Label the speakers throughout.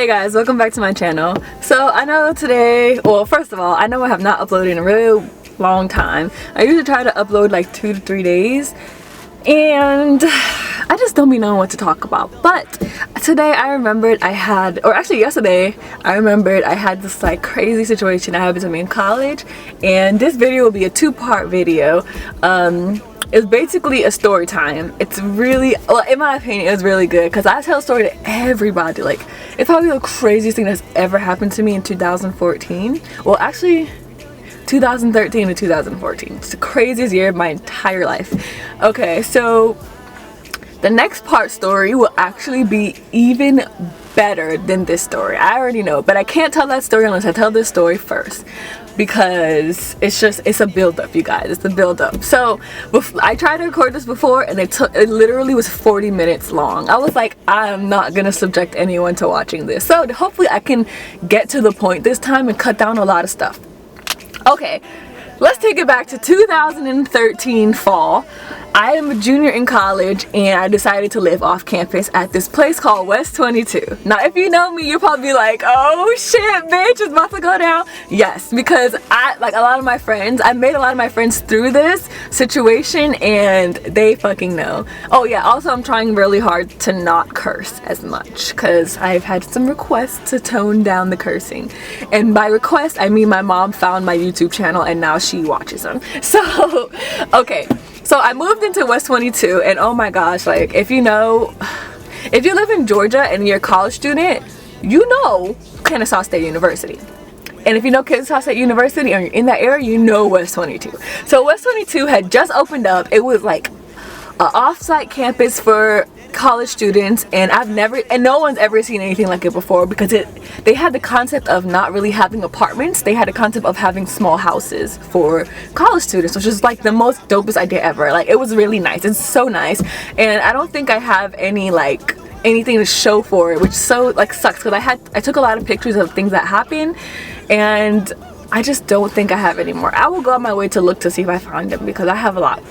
Speaker 1: Hey guys, welcome back to my channel. So I know today, well, first of all, I know I have not uploaded in a really long time. I usually try to upload like 2 to 3 days, and I just don't be knowing what to talk about. But today I remembered I had, or actually yesterday I remembered I had this like crazy situation that happened to me in college, and this video will be a 2-part video. It's basically a story time. It's really, well, in my opinion, it was really good because I tell a story to everybody. Like, it's probably the craziest thing that's ever happened to me in 2014. Well, actually 2013 to 2014. It's the craziest year of my entire life. Okay, so the next part story will actually be even better than this story. I already know, but I can't tell that story unless I tell this story first, because it's a build-up, you guys. It's a build-up. So I tried to record this before, and it literally was 40 minutes long. I was like, I'm not gonna subject anyone to watching this, so hopefully I can get to the point this time and cut down a lot of stuff. Okay, let's take it back to 2013 fall. I am a junior in college, and I decided to live off campus at this place called West 22. Now, if you know me, you'll probably be like, oh shit, bitch, it's about to go down. Yes, because I made a lot of my friends through this situation, and they fucking know. Oh yeah, also I'm trying really hard to not curse as much, because I've had some requests to tone down the cursing. And by request, I mean my mom found my YouTube channel, and now she watches them. So, okay. So I moved into West 22, and oh my gosh, like, if you live in Georgia and you're a college student, you know Kennesaw State University. And if you know Kennesaw State University and you're in that area, you know West 22. So West 22 had just opened up. It was like an off-site campus for college students, and no one's ever seen anything like it before, because they had the concept of not really having apartments. They had the concept of having small houses for college students, which is like the most dopest idea ever. Like, it was really nice. It's so nice, and I don't think I have anything to show for it, which so like sucks, because I took a lot of pictures of things that happened, and I just don't think I have any more. I will go on my way to look to see if I find them, because I have a lot.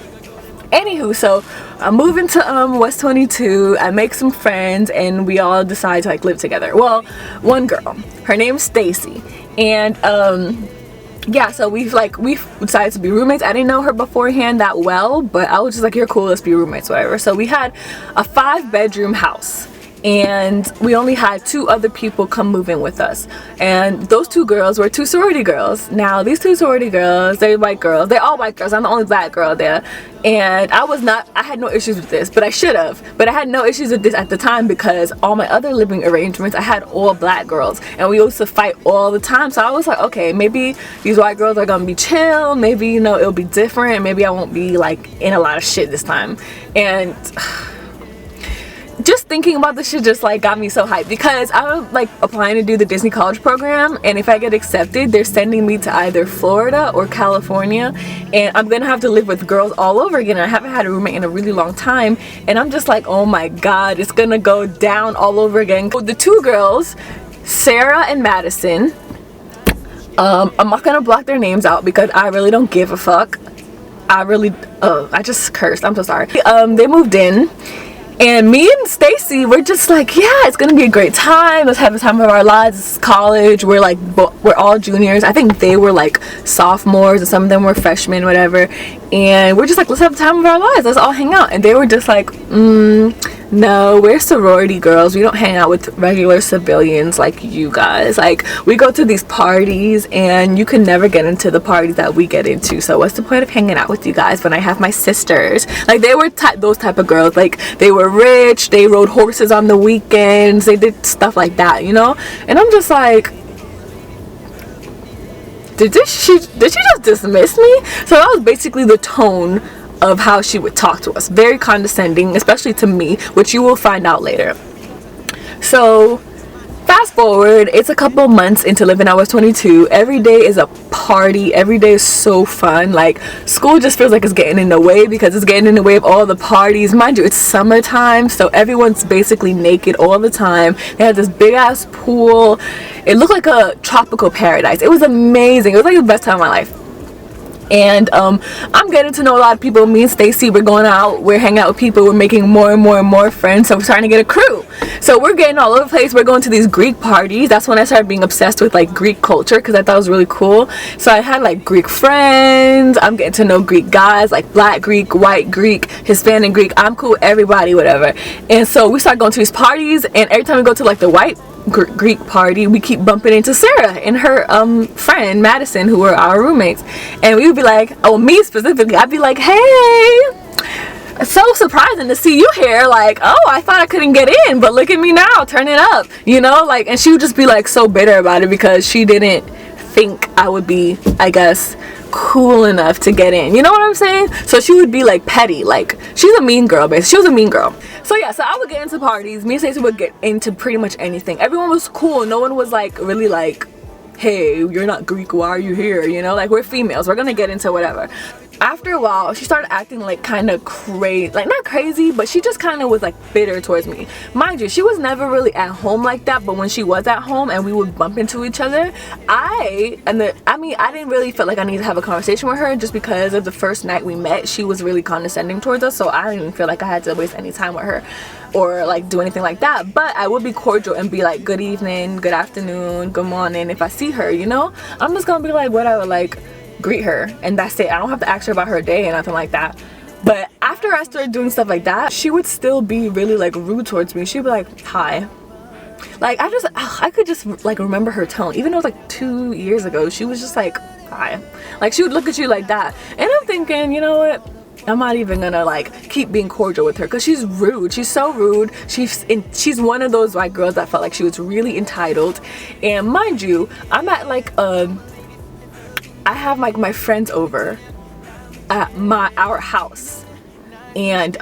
Speaker 1: Anywho, so I'm moving to West 22. I make some friends, and we all decide to like live together. Well, one girl, her name's Stacy, and yeah, so we decided to be roommates. I didn't know her beforehand that well, but I was just like, you're cool, let's be roommates, whatever. So we had a 5-bedroom house, and we only had 2 other people come move in with us, and those 2 girls were 2 sorority girls. Now, these 2 sorority girls, they're white girls. They're all white girls. I'm the only black girl there, and I had no issues with this, but I should have. But I had no issues with this at the time, because all my other living arrangements, I had all black girls, and we used to fight all the time. So I was like, okay, maybe these white girls are gonna be chill. Maybe, you know, it'll be different. Maybe I won't be like in a lot of shit this time. And just thinking about this shit just like got me so hyped, because I'm like applying to do the Disney college program, and if I get accepted, they're sending me to either Florida or California, and I'm gonna have to live with girls all over again. I haven't had a roommate in a really long time, and I'm just like, oh my god, it's gonna go down all over again. The 2 girls, Sarah and Madison, I'm not gonna block their names out because I really don't give a fuck. I just cursed, I'm so sorry. They moved in, and me and Stacy were just like, yeah, it's gonna be a great time. Let's have the time of our lives. It's college. We're all juniors. I think they were like sophomores, and some of them were freshmen, whatever. And we're just like, let's have the time of our lives. Let's all hang out. And they were just like, no, we're sorority girls. We don't hang out with regular civilians like you guys. Like, we go to these parties, and you can never get into the parties that we get into. So what's the point of hanging out with you guys when I have my sisters? Like, they were those type of girls. Like, they were rich. They rode horses on the weekends. They did stuff like that, you know? And I'm just like, did she just dismiss me? So that was basically the tone of how she would talk to us. Very condescending, especially to me, which you will find out later. So fast forward, it's a couple months into living at West 22. Every day is a party. Every day is so fun. Like, school just feels like it's getting in the way, because it's getting in the way of all the parties. Mind you, it's summertime, so everyone's basically naked all the time. They had this big ass pool. It looked like a tropical paradise. It was amazing. It was like the best time of my life. And I'm getting to know a lot of people. Me and Stacy, we're going out, we're hanging out with people, we're making more and more and more friends, so we're starting to get a crew. So we're getting all over the place. We're going to these Greek parties. That's when I started being obsessed with like Greek culture, because I thought it was really cool. So I had like Greek friends. I'm getting to know Greek guys, like black Greek, white Greek, Hispanic Greek. I'm cool with everybody, whatever. And so we start going to these parties, and every time we go to like the white Greek party, we keep bumping into Sarah and her friend Madison, who were our roommates. And we would be like, oh, me specifically, I'd be like, hey, it's so surprising to see you here. Like, oh, I thought I couldn't get in, but look at me now, turn it up, you know? Like, and she would just be like so bitter about it because she didn't think I would be, I guess, cool enough to get in, you know what I'm saying? So she would be like petty, like she's a mean girl, basically. She was a mean girl. So yeah, so I would get into parties. Me and Stacey would get into pretty much anything. Everyone was cool. No one was like really like, hey, you're not Greek, why are you here? You know, like, we're females, we're gonna get into whatever. After a while, she started acting like kind of crazy, like not crazy, but she just kind of was like bitter towards me. Mind you, she was never really at home like that, but when she was at home and we would bump into each other, I didn't really feel like I needed to have a conversation with her, just because of the first night we met, she was really condescending towards us, so I didn't feel like I had to waste any time with her or like do anything like that. But I would be cordial and be like, good evening, good afternoon, good morning if I see her, you know? I'm just gonna be like, whatever, like, greet her, and that's it. I don't have to ask her about her day or nothing like that. But after I started doing stuff like that, she would still be really like rude towards me. She'd be like, hi. Like, I could just like remember her tone, even though it was like 2 years ago. She was just like, hi. Like, she would look at you like that, and I'm thinking, you know what, I'm not even gonna like keep being cordial with her, because she's rude. She's so rude. She's one of those white girls that felt like she was really entitled. And mind you, I'm at like I have like my friends over at our house, and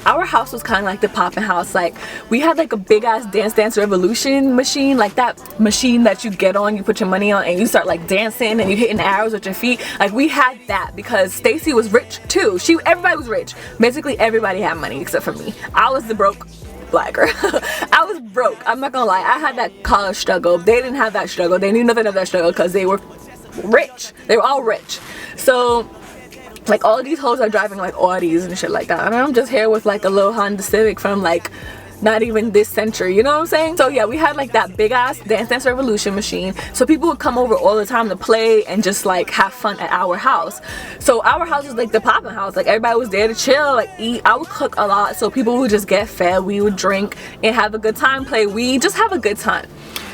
Speaker 1: our house was kind of like the poppin' house. Like, we had like a big ass Dance Revolution machine, like that machine that you get on, you put your money on, and you start like dancing and you hitting arrows with your feet. Like, we had that because Stacy was rich too. Everybody was rich. Basically everybody had money except for me. I was the broke black girl. I was broke, I'm not gonna lie. I had that college struggle. They didn't have that struggle. They knew nothing of that struggle because they were rich. They were all rich. So like, all of these hoes are driving like Audis and shit like that, and I'm just here with like a little Honda Civic from like not even this century, you know what I'm saying? So yeah, we had like that big ass Dance Revolution machine, so people would come over all the time to play and just like have fun at our house. So our house was like the poppin' house. Like, everybody was there to chill, like eat. I would cook a lot, so people would just get fed. We would drink and have a good time, play weed, just have a good time.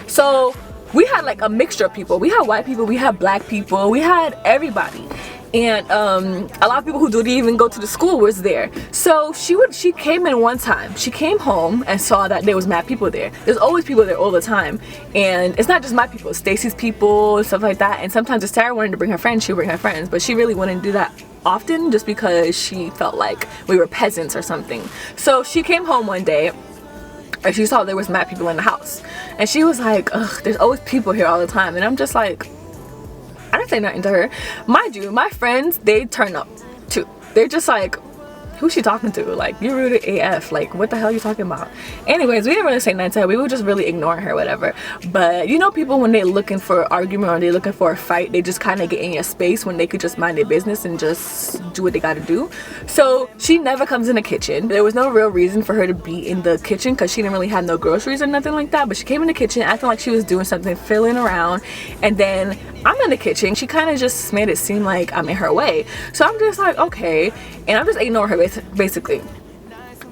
Speaker 1: So we had like a mixture of people. We had white people, we had black people, we had everybody. And a lot of people who didn't even go to the school was there. So she came in one time. She came home and saw that there was mad people there. There's always people there all the time. And it's not just my people, it's Stacy's people and stuff like that. And sometimes if Sarah wanted to bring her friends, she would bring her friends. But she really wouldn't do that often, just because she felt like we were peasants or something. So she came home one day and she saw there was mad people in the house. And she was like, ugh, there's always people here all the time. And I'm just like, I didn't say nothing to her. Mind you, my friends, they turn up too. They're just like, who's she talking to? Like, you're rude AF. Like, what the hell are you talking about? Anyways, we didn't really say nothing to her. We were just really ignoring her, whatever. But you know, people, when they're looking for an argument or they're looking for a fight, they just kind of get in your space when they could just mind their business and just do what they gotta do. So she never comes in the kitchen. There was no real reason for her to be in the kitchen because she didn't really have no groceries or nothing like that. But she came in the kitchen acting like she was doing something, fiddling around. And then I'm in the kitchen. She kind of just made it seem like I'm in her way. So I'm just like, okay. And I'm just ignoring her basically.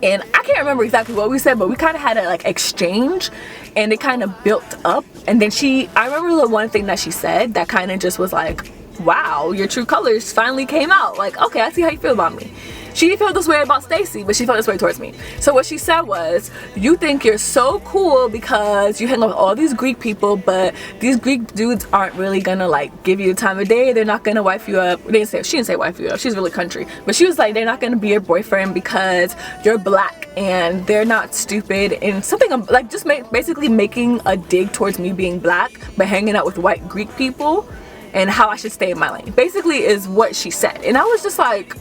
Speaker 1: And I can't remember exactly what we said, but we kind of had a like exchange, and it kind of built up. And then I remember the one thing that she said that kind of just was like, wow, your true colors finally came out. Like, okay, I see how you feel about me. She didn't feel this way about Stacy, but she felt this way towards me. So what she said was, you think you're so cool because you hang out with all these Greek people, but these Greek dudes aren't really gonna like give you the time of day. They're not gonna wife you up. She didn't say wife you up. She's really country. But she was like, they're not gonna be your boyfriend because you're black and they're not stupid, and something like just basically making a dig towards me being black but hanging out with white Greek people, and how I should stay in my lane. Basically is what she said. And I was just like,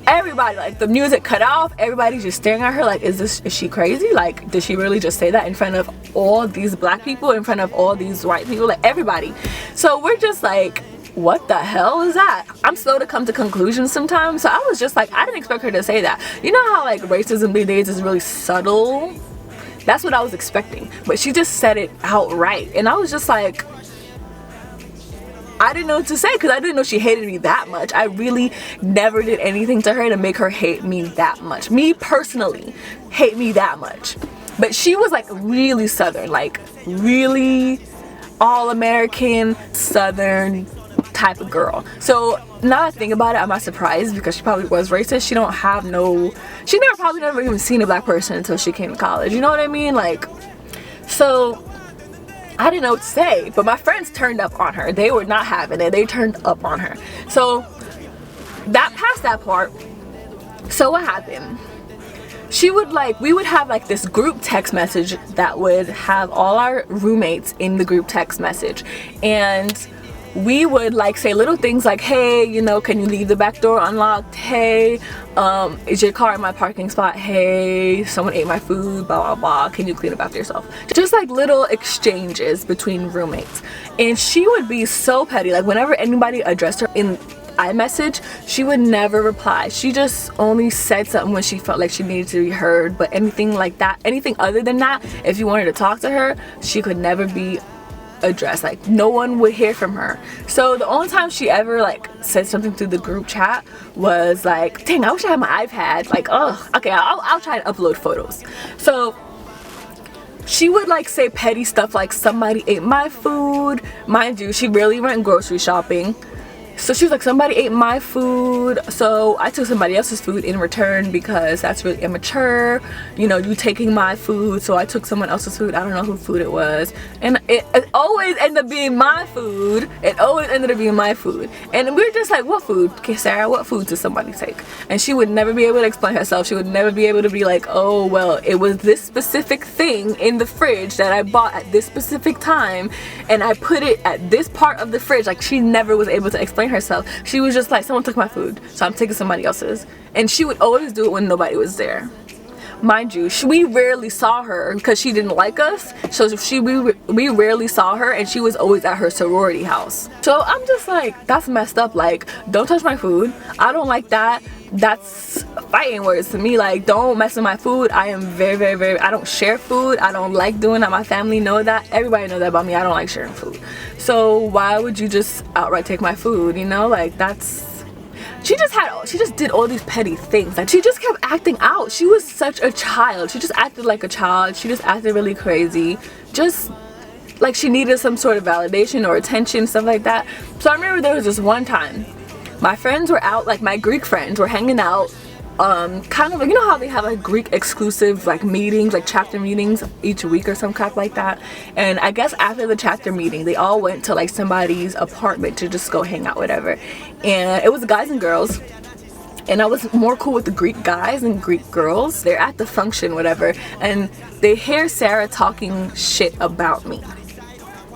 Speaker 1: everybody, like, the music cut off, everybody's just staring at her like, is she crazy? Like, did she really just say that in front of all these black people, in front of all these white people, like everybody? So we're just like, what the hell is that? I'm slow to come to conclusions sometimes, so I was just like, I didn't expect her to say that. You know how like racism these days is really subtle? That's what I was expecting, but she just said it outright, and I was just like, I didn't know what to say, because I didn't know she hated me that much. I really never did anything to her to make her hate me that much. Me personally, hate me that much. But she was like really Southern, like really all-American Southern type of girl. So now that I think about it, I'm not surprised, because she probably was racist. She probably never even seen a black person until she came to college. You know what I mean? Like, so I didn't know what to say, but my friends turned up on her. They were not having it. They turned up on her. So that past that part, so what happened? We would have like this group text message that would have all our roommates in the group text message, and we would like say little things like, hey, you know, can you leave the back door unlocked? Hey, is your car in my parking spot? Hey, someone ate my food, blah blah blah, can you clean up after yourself? Just like little exchanges between roommates. And she would be so petty, like whenever anybody addressed her in iMessage, she would never reply. She just only said something when she felt like she needed to be heard, but anything like that, anything other than that, if you wanted to talk to her, she could never be addressed. Like no one would hear from her. So the only time she ever like said something through the group chat was like, dang, I wish I had my iPad. Like, oh, okay, I'll try to upload photos. So she would like say petty stuff like, somebody ate my food. Mind you, she really went grocery shopping. So she was like, somebody ate my food, so I took somebody else's food in return because that's really immature. You know, you taking my food, so I took someone else's food. I don't know who food it was. And it always ended up being my food. It always ended up being my food. And we were just like, what food? Okay, Sarah, what food did somebody take? And she would never be able to explain herself. She would never be able to be like, oh, well, it was this specific thing in the fridge that I bought at this specific time, and I put it at this part of the fridge. Like, she never was able to explain herself. She was just like, someone took my food, so I'm taking somebody else's. And she would always do it when nobody was there. Mind you, we rarely saw her because she didn't like us, so we rarely saw her, and she was always at her sorority house. So I'm just like, that's messed up. Like, don't touch my food. I don't like that. That's fighting words to me. Like, don't mess with my food. I am very, very, very, I don't share food. I don't like doing that. My family know that. Everybody knows that about me. I don't like sharing food. So why would you just outright take my food? You know, like, that's, she just did all these petty things. Like, she just kept acting out. She was such a child. She just acted like a child. She just acted really crazy. Just like she needed some sort of validation or attention, stuff like that. So I remember there was this one time my friends were out, like my Greek friends were hanging out, kind of like, you know how they have like Greek exclusive like meetings, like chapter meetings each week or some crap like that. And I guess after the chapter meeting, they all went to like somebody's apartment to just go hang out, whatever. And it was guys and girls, and I was more cool with the Greek guys and Greek girls. They're at the function, whatever, and they hear Sarah talking shit about me,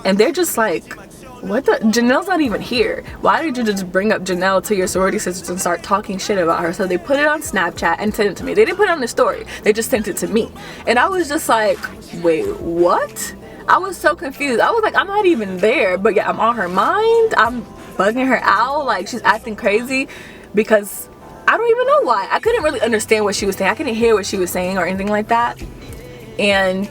Speaker 1: and they're just like, what the, Janelle's not even here. Why did you just bring up Janelle to your sorority sisters and start talking shit about her? So they put it on Snapchat and sent it to me. They didn't put it on the story, they just sent it to me. And I was just like, wait, what? I was so confused. I was like, I'm not even there, but yeah, I'm on her mind. I'm bugging her out. Like, she's acting crazy because I don't even know why. I couldn't really understand what she was saying. I couldn't hear what she was saying or anything like that. And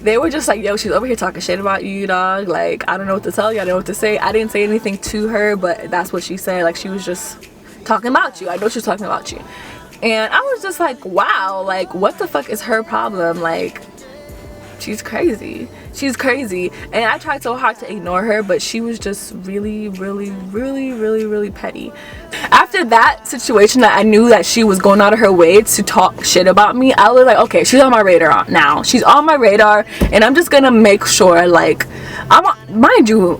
Speaker 1: they were just like, yo, she's over here talking shit about you, dog. Like, I don't know what to tell you. I don't know what to say. I didn't say anything to her, but that's what she said. Like, she was just talking about you. I know she was talking about you. And I was just like, wow, like, what the fuck is her problem? Like, she's crazy. She's crazy. And I tried so hard to ignore her, but she was just really, really, really, really, really petty. After that situation that I knew that she was going out of her way to talk shit about me, I was like, okay, she's on my radar now. She's on my radar, and I'm just gonna make sure, like, mind you,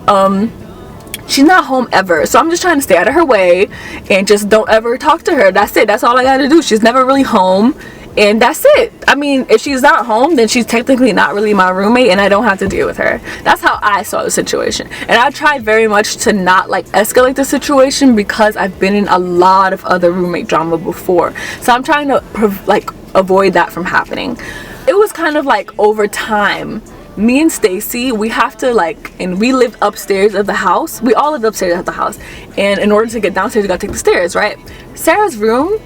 Speaker 1: she's not home ever, so I'm just trying to stay out of her way and just don't ever talk to her. That's it. That's all I gotta do. She's never really home, and that's it. I mean, if she's not home, then she's technically not really my roommate, and I don't have to deal with her. That's how I saw the situation. And I tried very much to not like escalate the situation because I've been in a lot of other roommate drama before, so I'm trying to like avoid that from happening. It was kind of like over time me and Stacy, we have to like, and we lived upstairs of the house. We all lived upstairs of the house, and in order to get downstairs, you gotta take the stairs, right? Sarah's room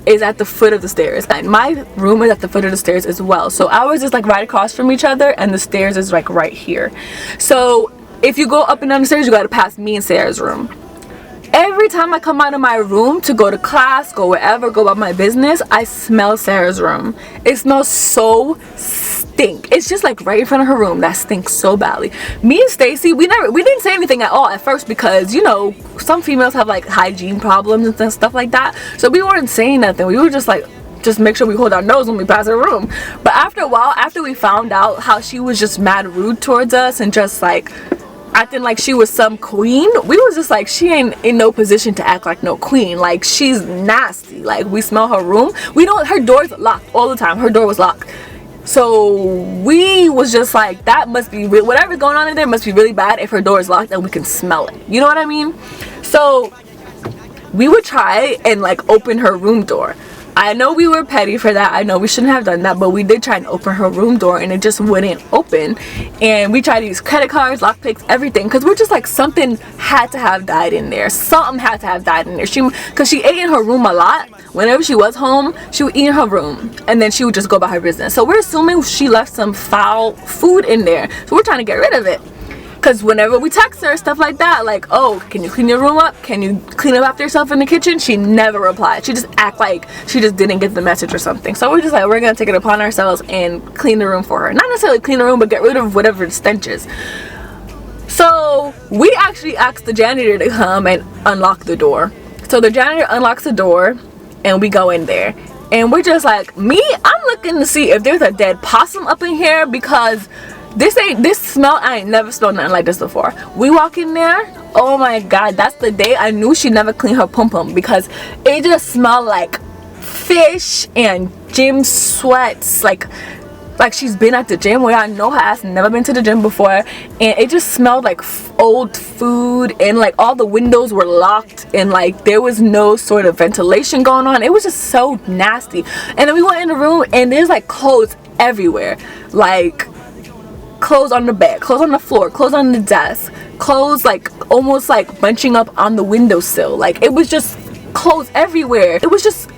Speaker 1: is at the foot of the stairs, and my room is at the foot of the stairs as well. So ours is like right across from each other, and the stairs is like right here. So if you go up and down the stairs, you gotta pass me and Sarah's room. Every time I come out of my room to go to class, go wherever, go about my business, I smell Sarah's room. It smells so stink. It's just like right in front of her room that stinks so badly. Me and Stacy, we didn't say anything at all at first, because you know, some females have like hygiene problems and stuff like that. So we weren't saying nothing. We were just like, just make sure we hold our nose when we pass her room. But after a while, after we found out how she was just mad rude towards us and just like acting like she was some queen, we was just like, she ain't in no position to act like no queen. Like, she's nasty. Like, we smell her room. We don't, her door's locked all the time. Her door was locked. So we was just like, that must be real. Whatever's going on in there must be really bad if her door is locked and we can smell it. You know what I mean? So we would try and like open her room door. I know we were petty for that. I know we shouldn't have done that, but we did try and open her room door and it just wouldn't open. And we tried to use credit cards, lockpicks, everything, because we're just like, something had to have died in there. Something had to have died in there. Because she ate in her room a lot. Whenever she was home, she would eat in her room and then she would just go about her business. So we're assuming she left some foul food in there. So we're trying to get rid of it. Because whenever we text her, stuff like that, like, oh, can you clean your room up? Can you clean up after yourself in the kitchen? She never replied. She just act like she just didn't get the message or something. So we're just like, we're going to take it upon ourselves and clean the room for her. Not necessarily clean the room, but get rid of whatever the stench is. So we actually asked the janitor to come and unlock the door. So the janitor unlocks the door and we go in there. And we're just like, I'm looking to see if there's a dead possum up in here, because this smell, I ain't never smelled nothing like this before. We walk in there, oh my god, that's the day I knew she never cleaned her pum pum, because it just smelled like fish and gym sweats, like she's been at the gym, where I know her ass never been to the gym before. And it just smelled like old food, and like all the windows were locked, and like there was no sort of ventilation going on. It was just so nasty. And then we went in the room and there's like clothes everywhere, like clothes on the bed, clothes on the floor, clothes on the desk, clothes like almost like bunching up on the windowsill. Like, it was just clothes everywhere. It was just,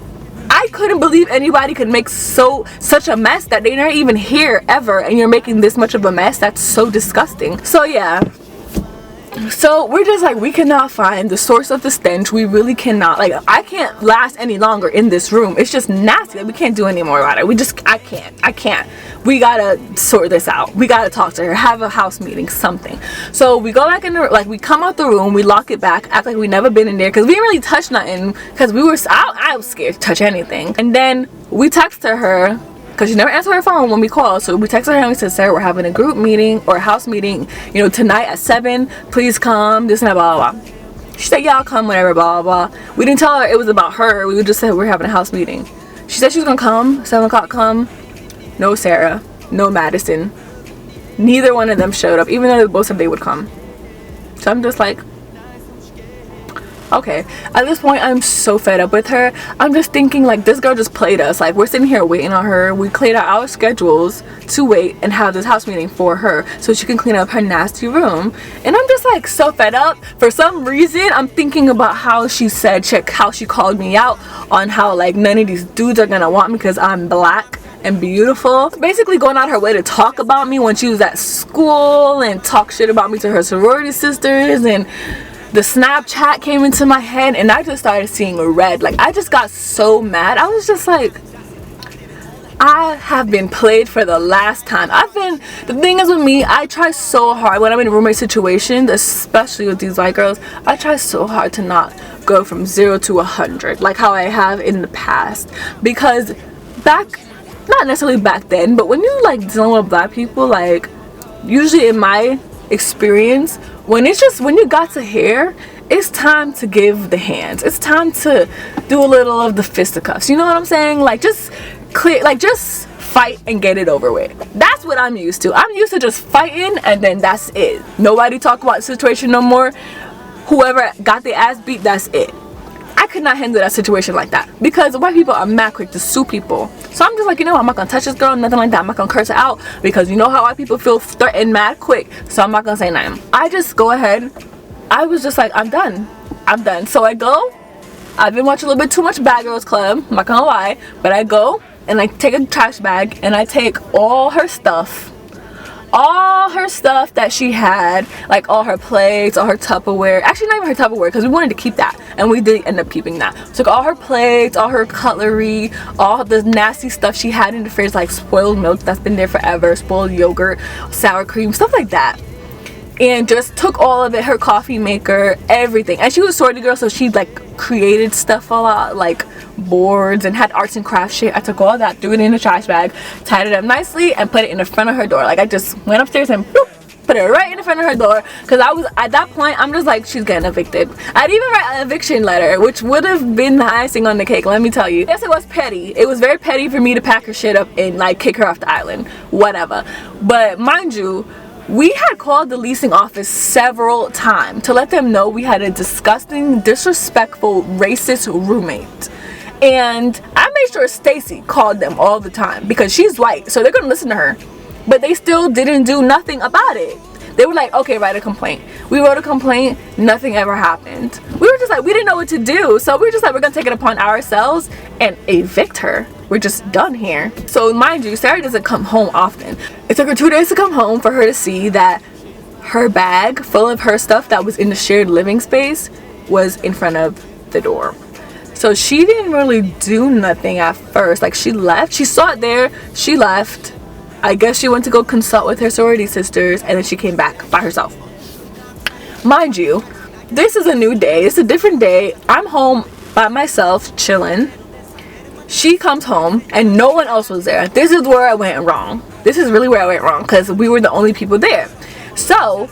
Speaker 1: I couldn't believe anybody could make such a mess that they're not even here ever, and you're making this much of a mess. That's so disgusting. So yeah, so we're just like, we cannot find the source of the stench. We really cannot. Like, I can't last any longer in this room. It's just nasty. Like, we can't do any more about it. I can't. We gotta sort this out. We gotta talk to her, have a house meeting, something. So we go back in the, like, we come out the room, we lock it back, act like we never been in there, because we didn't really touch nothing, because I was scared to touch anything. And then we text her, because she never answered her phone when we called. So we texted her and we said, Sarah, we're having a group meeting or a house meeting, you know, tonight at 7. Please come, this and that, blah, blah, blah. She said, yeah, I'll come, whatever, blah, blah, blah. We didn't tell her it was about her. We just said we're having a house meeting. She said she was going to come, 7 o'clock come. No Sarah, no Madison. Neither one of them showed up, even though they both said they would come. So I'm just like, okay. At this point, I'm so fed up with her. I'm just thinking, like, this girl just played us. Like, we're sitting here waiting on her. We cleared out our schedules to wait and have this house meeting for her so she can clean up her nasty room. And I'm just like so fed up. For some reason, I'm thinking about how she said, how she called me out on how, like, none of these dudes are gonna want me because I'm black and beautiful. Basically going out her way to talk about me when she was at school, and talk shit about me to her sorority sisters. And the Snapchat came into my head and I just started seeing red. Like, I just got so mad. I was just like, I have been played for the last time. The thing is with me, I try so hard when I'm in roommate situations, especially with these white girls, I try so hard to not go from 0 to 100 like how I have in the past. Because not necessarily back then, but when you like dealing with black people, like, usually in my experience, when you got to here, it's time to give the hands. It's time to do a little of the fisticuffs. You know what I'm saying? Like, just fight and get it over with. That's what I'm used to. I'm used to just fighting and then that's it. Nobody talk about the situation no more. Whoever got their ass beat, that's it. I I could not handle that situation like that, because white people are mad quick to sue people. So I'm just like, you know what, I'm not gonna touch this girl, nothing like that. I'm not gonna curse her out, because you know how white people feel threatened mad quick. So I'm not gonna say nothing. I just go ahead. I was just like, I'm done. So I go. I've been watching a little bit too much Bad Girls Club, I'm not gonna lie, but I go and I take a trash bag and I take all her stuff that she had, like all her plates, all her Tupperware. Actually, not even her Tupperware, because we wanted to keep that, and we did end up keeping that. Took all her plates, all her cutlery, all the nasty stuff she had in the fridge, like spoiled milk that's been there forever, spoiled yogurt, sour cream, stuff like that, and just took all of it, her coffee maker, everything. And she was a sorority girl, so she like created stuff a lot, like boards, and had arts and crafts shit. I took all that, threw it in a trash bag, tied it up nicely, and put it in the front of her door. Like I just went upstairs and boop, put it right in the front of her door, because I was at that point, I'm just like, she's getting evicted. I'd even write an eviction letter, which would have been the icing on the cake, let me tell you. Yes, it was petty. It was very petty for me to pack her shit up and like kick her off the island, whatever. But mind you, we had called the leasing office several times to let them know we had a disgusting, disrespectful, racist roommate. And I made sure Stacy called them all the time, because she's white, so they're gonna listen to her. But they still didn't do nothing about it. They were like, okay, write a complaint. We wrote a complaint, nothing ever happened. We were just like, we didn't know what to do. So we were just like, we're gonna take it upon ourselves and evict her. We're just done here. So mind you, Sarah doesn't come home often. It took her 2 days to come home for her to see that her bag full of her stuff that was in the shared living space was in front of the door. So she didn't really do nothing at first. Like she left, she saw it there, she left. I guess she went to go consult with her sorority sisters, and then she came back by herself. Mind you, this is a new day, it's a different day. I'm home by myself, chilling. She comes home and no one else was there. This is where I went wrong. This is really where I went wrong, because we were the only people there. So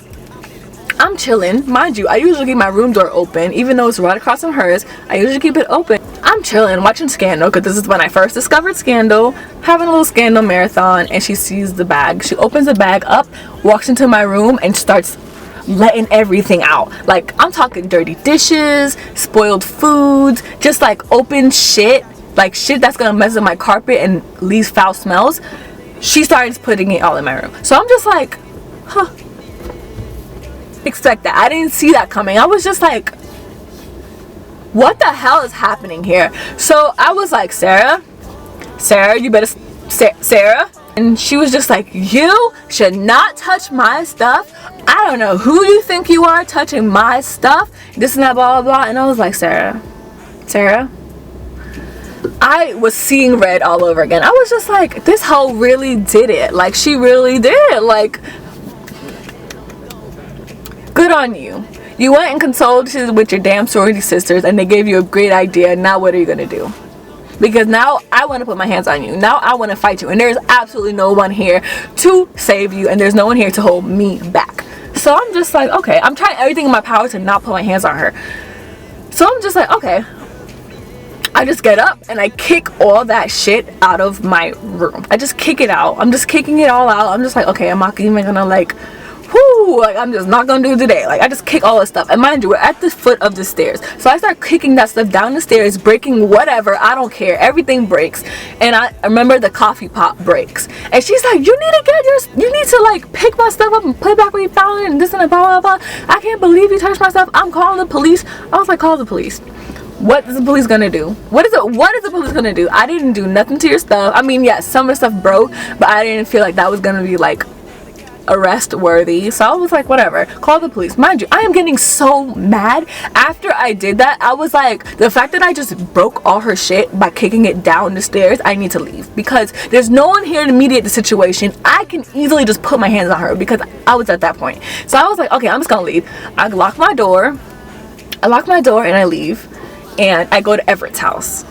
Speaker 1: I'm chilling. Mind you, I usually keep my room door open, even though it's right across from hers. I usually keep it open. I'm chilling, watching Scandal, because this is when I first discovered Scandal, having a little Scandal marathon, and she sees the bag. She opens the bag up, walks into my room, and starts letting everything out. Like, I'm talking dirty dishes, spoiled foods, just like open shit, like shit that's gonna mess up my carpet and leave foul smells. She starts putting it all in my room. So I'm just like, huh, expect that. I didn't see that coming. I was just like, what the hell is happening here? So I was like, Sarah, you better, Sarah. And she was just like, you should not touch my stuff. I don't know who you think you are touching my stuff. This and that, blah, blah, blah. And I was like, Sarah. I was seeing red all over again. I was just like, this hoe really did it. Like, she really did it. Like, good on you. You went and consulted with your damn sorority sisters, and they gave you a great idea. Now what are you gonna do? Because now I want to put my hands on you. Now I want to fight you, and there's absolutely no one here to save you, and there's no one here to hold me back. So I'm just like, okay, I'm trying everything in my power to not put my hands on her. So I'm just like, okay. I just get up and I kick all that shit out of my room. I just kick it out. I'm just kicking it all out. I'm just like, okay, I'm not even gonna like, whoo, like I'm just not gonna do it today. Like I just kick all this stuff. And mind you, we're at the foot of the stairs. So I start kicking that stuff down the stairs, breaking whatever, I don't care. Everything breaks. And I remember the coffee pot breaks. And she's like, you need to like pick my stuff up and put it back where you found it and this and that, blah, blah, blah. I can't believe you touched my stuff. I'm calling the police. I was like, call the police. What is the police gonna do? What is the police gonna do? I didn't do nothing to your stuff. I mean, yes, some of the stuff broke, but I didn't feel like that was gonna be like arrest worthy. So I was like, whatever, call the police. Mind you, I am getting so mad. After I did that, I was like, the fact that I just broke all her shit by kicking it down the stairs, I need to leave, because there's no one here to mediate the situation. I can easily just put my hands on her, because I was at that point. So I was like, okay, I'm just gonna leave. I lock my door and I leave. And I go to Everett's house,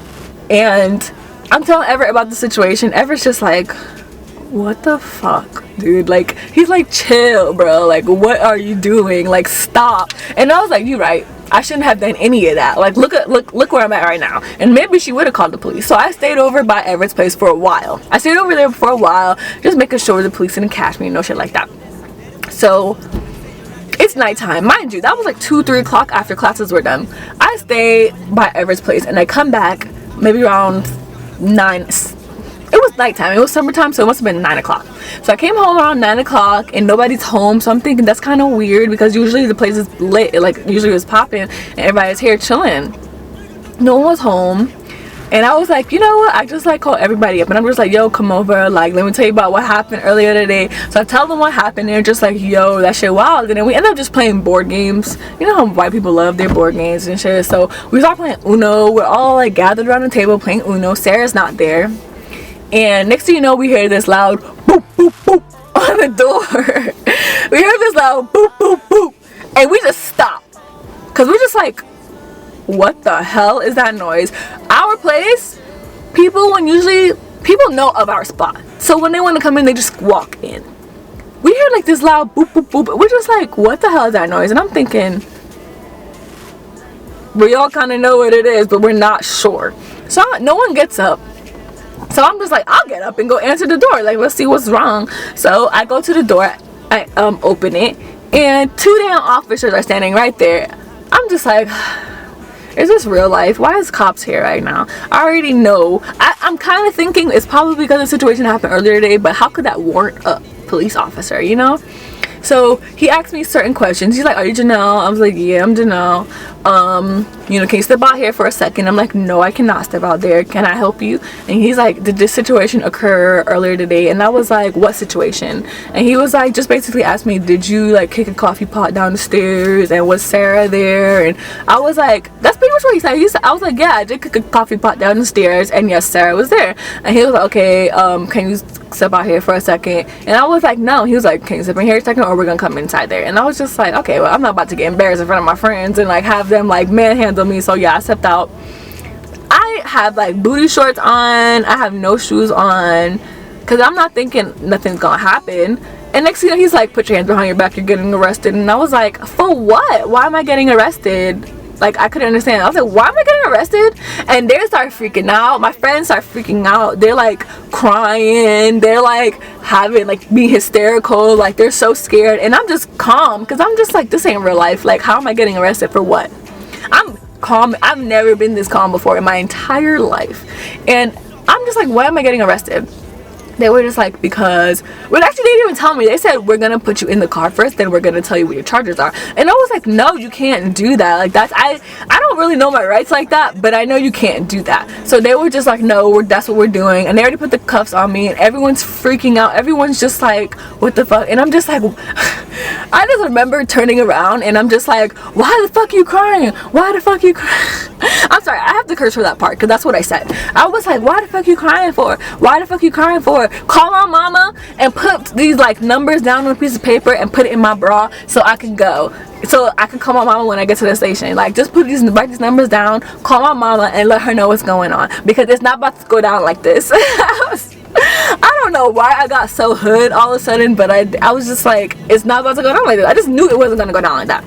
Speaker 1: and I'm telling Everett about the situation. Everett's just like, what the fuck, dude? Like, he's like, chill, bro. Like, what are you doing? Like, stop. And I was like, you're right. I shouldn't have done any of that. Like, look where I'm at right now. And maybe she would have called the police. So I stayed over by Everett's place for a while. I stayed over there for a while, just making sure the police didn't catch me, no shit like that. So It's nighttime, mind you. That was like 2-3 o'clock after classes were done. I stay by Everett's place and I come back maybe around 9. It was nighttime, it was summertime, so it must have been 9 o'clock. So I came home around 9 o'clock and nobody's home, so I'm thinking that's kind of weird because usually the place is lit, like usually it was popping and everybody's here chilling. No one was home. And I was like, you know what, I just like call everybody up and I'm just like, yo, come over, like let me tell you about what happened earlier today. So I tell them what happened. They're just like, yo, that shit wild. And then we end up just playing board games. You know how white people love their board games and shit. So we start playing Uno. We're all like gathered around the table playing Uno. Sarah's not there. And next thing you know, we hear this loud boop boop boop on the door. We hear this loud boop boop boop and we just stop because we're just like, what the hell is that noise? Our place, people know of our spot, so when they want to come in they just walk in. We hear like this loud boop boop boop. We're just like, what the hell is that noise? And I'm thinking, we all kind of know what it is but we're not sure. So no one gets up, so I'm just like, I'll get up and go answer the door, like let's see what's wrong. So I go to the door, I open it, and 2 damn officers are standing right there. I'm just like, is this real life? Why is cops here right now? I already know. I'm kind of thinking it's probably because the situation happened earlier today, but how could that warrant a police officer, you know? So he asked me certain questions. He's like, are you Janelle? I was like, yeah, I'm Janelle. You know, can you step out here for a second? I'm like, no, I cannot step out there. Can I help you? And he's like, did this situation occur earlier today? And I was like, what situation? And he was like, just basically asked me, did you like kick a coffee pot down the stairs? And was Sarah there? And I was like, that's pretty much what he said. I was like, yeah, I did kick a coffee pot down the stairs. And yes, Sarah was there. And he was like, okay, can you step out here for a second? And I was like, no. He was like, can you step in here a second or we're gonna come inside there? And I was just like, okay, well, I'm not about to get embarrassed in front of my friends and like have them like manhandle me. So yeah, I stepped out. I have like booty shorts on, I have no shoes on because I'm not thinking nothing's gonna happen. And next thing you know, he's like, put your hands behind your back, you're getting arrested. And I was like, for what? Why am I getting arrested? Like, I couldn't understand. I was like, why am I getting arrested? And they start freaking out. My friends start freaking out. They're like crying. They're like having like being hysterical. Like they're so scared. And I'm just calm because I'm just like, this ain't real life. Like, how am I getting arrested for what? I'm calm. I've never been this calm before in my entire life. And I'm just like, why am I getting arrested? They were just like, because, well, actually they didn't even tell me. They said, we're gonna put you in the car first, then we're gonna tell you what your charges are. And I was like, no, you can't do that. Like, that's, I don't really know my rights like that, but I know you can't do that. So they were just like, no, that's what we're doing. And they already put the cuffs on me and everyone's freaking out. Everyone's just like, what the fuck? And I'm just like, I just remember turning around and I'm just like, why the fuck are you crying? Why the fuck are you crying? I'm sorry, I have to curse for that part because that's what I said. I was like, why the fuck are you crying for? Why the fuck are you crying for? Call my mama and put these like numbers down on a piece of paper and put it in my bra so I can go. So I can call my mama when I get to the station. Like, just write these numbers down, call my mama and let her know what's going on because it's not about to go down like this. I don't know why I got so hood all of a sudden, but I was just like, it's not about to go down like this. I just knew it wasn't gonna go down like that.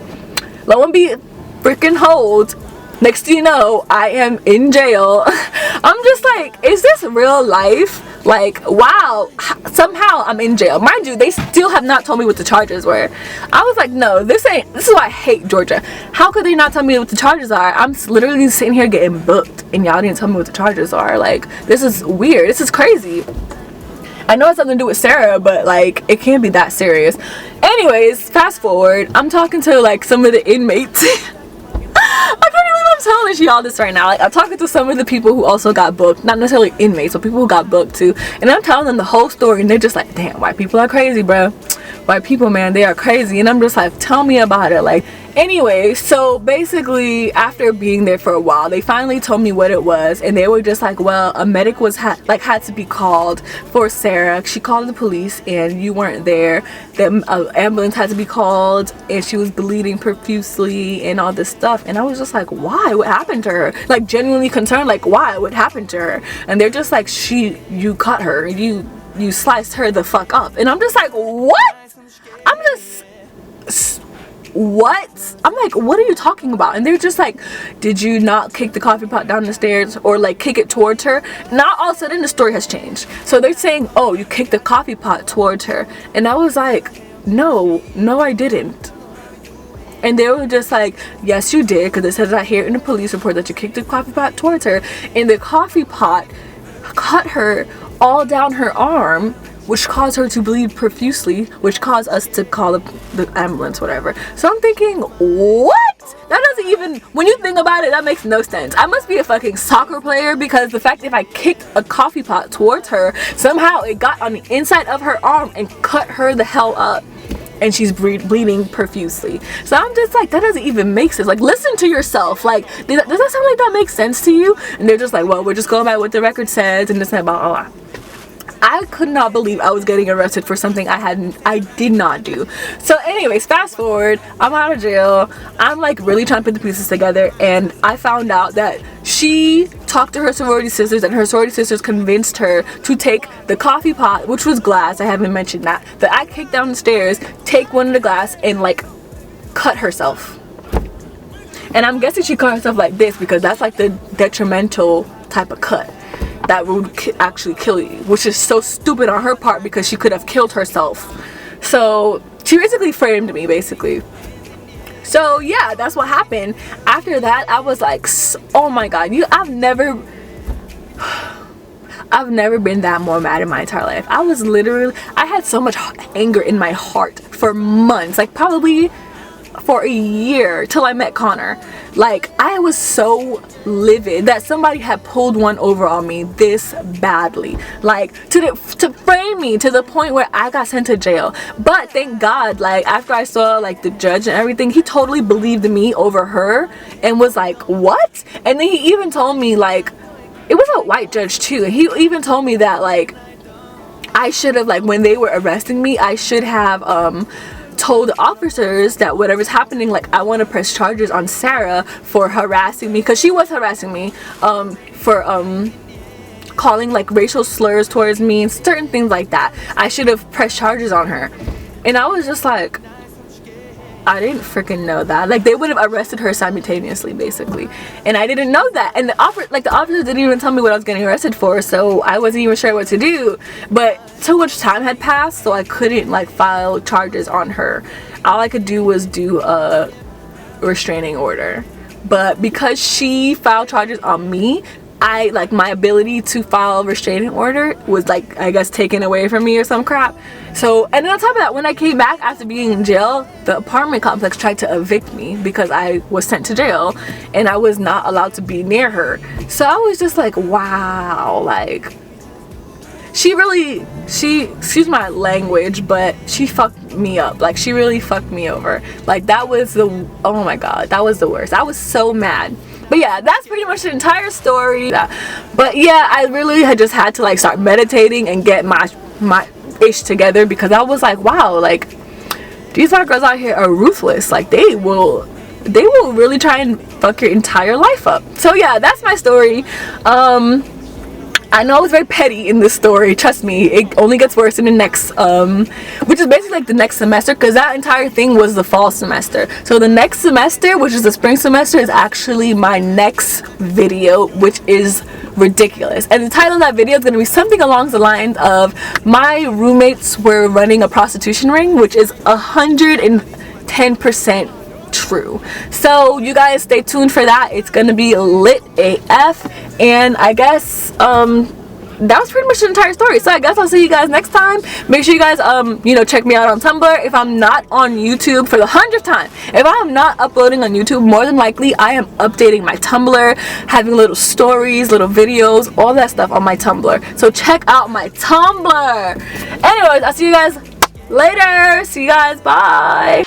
Speaker 1: Lo and be freaking hold, next thing you know, I am in jail. I'm just like, is this real life? Like, wow, somehow I'm in jail. Mind you, they still have not told me what the charges were. I was like, no, this is why I hate Georgia. How could they not tell me what the charges are? I'm literally sitting here getting booked and y'all didn't tell me what the charges are. Like, this is weird. This is crazy. I know it's something to do with Sarah, but like, it can't be that serious. Anyways, fast forward, I'm talking to like some of the inmates. I can't believe I'm telling y'all this right now. Like, I'm talking to some of the people who also got booked, not necessarily inmates, but people who got booked too, and I'm telling them the whole story and they're just like, damn, white people are crazy, bro. White people, man, they are crazy. And I'm just like, tell me about it. Like, anyway, so basically after being there for a while, they finally told me what it was, and they were just like, well, a medic had to be called for Sarah. She called the police and you weren't there. The ambulance had to be called and she was bleeding profusely and all this stuff. And I was just like, why? What happened to her? Like, genuinely concerned, like, why? What happened to her? And they're just like, you cut her, you sliced her the fuck up. And I'm just like, what? What? I'm like, what are you talking about? And they're just like, did you not kick the coffee pot down the stairs or like kick it towards her? Now all of a sudden the story has changed. So they're saying, oh, you kicked the coffee pot towards her. And I was like, no, I didn't. And they were just like, yes, you did, because it says right here in the police report that you kicked the coffee pot towards her, and the coffee pot cut her all down her arm, which caused her to bleed profusely, which caused us to call the ambulance, whatever. So I'm thinking, what? That doesn't even, when you think about it, that makes no sense. I must be a fucking soccer player, because the fact if I kicked a coffee pot towards her, somehow it got on the inside of her arm and cut her the hell up. And she's bleeding profusely. So I'm just like, that doesn't even make sense. Like, listen to yourself. Like, does that sound like that makes sense to you? And they're just like, well, we're just going by what the record says and this and blah, blah, blah. I could not believe I was getting arrested for something I did not do. So anyways, fast forward, I'm out of jail. I'm like really trying to put the pieces together, and I found out that she talked to her sorority sisters, and her sorority sisters convinced her to take the coffee pot, which was glass, I haven't mentioned that I kicked down the stairs, take one of the glass and like cut herself. And I'm guessing she cut herself like this because that's like the detrimental type of cut that would actually kill you, which is so stupid on her part because she could have killed herself. So she basically framed me, basically. So yeah, that's what happened. After that, I was like, oh my god, I've never been that more mad in my entire life. I had so much anger in my heart for months, like probably for a year, till I met Connor. Like, I was so livid that somebody had pulled one over on me this badly, like to frame me to the point where I got sent to jail. But thank God, like after I saw like the judge and everything, he totally believed me over her and was like, what? And then he even told me, like, it was a white judge too, and he even told me that like I should have, like when they were arresting me, I should have told the officers that whatever's happening, like I want to press charges on Sarah for harassing me, because she was harassing me, for calling like racial slurs towards me and certain things like that. I should have pressed charges on her. And I was just like, I didn't freaking know that. Like, they would have arrested her simultaneously, basically, and I didn't know that. And the officers didn't even tell me what I was getting arrested for, so I wasn't even sure what to do. But too much time had passed, so I couldn't like file charges on her. All I could do was do a restraining order. But because she filed charges on me, my ability to file a restraining order was like, I guess, taken away from me or some crap. So, and then on top of that, when I came back after being in jail, the apartment complex tried to evict me because I was sent to jail and I was not allowed to be near her. So I was just like, wow, like excuse my language, but she fucked me up. Like, she really fucked me over. Like, that was oh my god, that was the worst. I was so mad. But yeah, that's pretty much the entire story. But yeah, I really had just had to like start meditating and get my ish together, because I was like, wow, like these white girls out here are ruthless. Like, they will really try and fuck your entire life up. So yeah, that's my story. I know it's very petty in this story, trust me. It only gets worse in the next, which is basically like the next semester, because that entire thing was the fall semester. So the next semester, which is the spring semester, is actually my next video, which is ridiculous. And the title of that video is going to be something along the lines of, my roommates were running a prostitution ring, which is 110% true. So you guys stay tuned for that. It's gonna be lit AF. And I guess that was pretty much the entire story. So I guess I'll see you guys next time. Make sure you guys check me out on Tumblr. If I'm not on YouTube for the 100th time, if I am not uploading on YouTube, more than likely I am updating my Tumblr, having little stories, little videos, all that stuff on my Tumblr. So check out my Tumblr. Anyways, I'll see you guys later. See you guys, bye.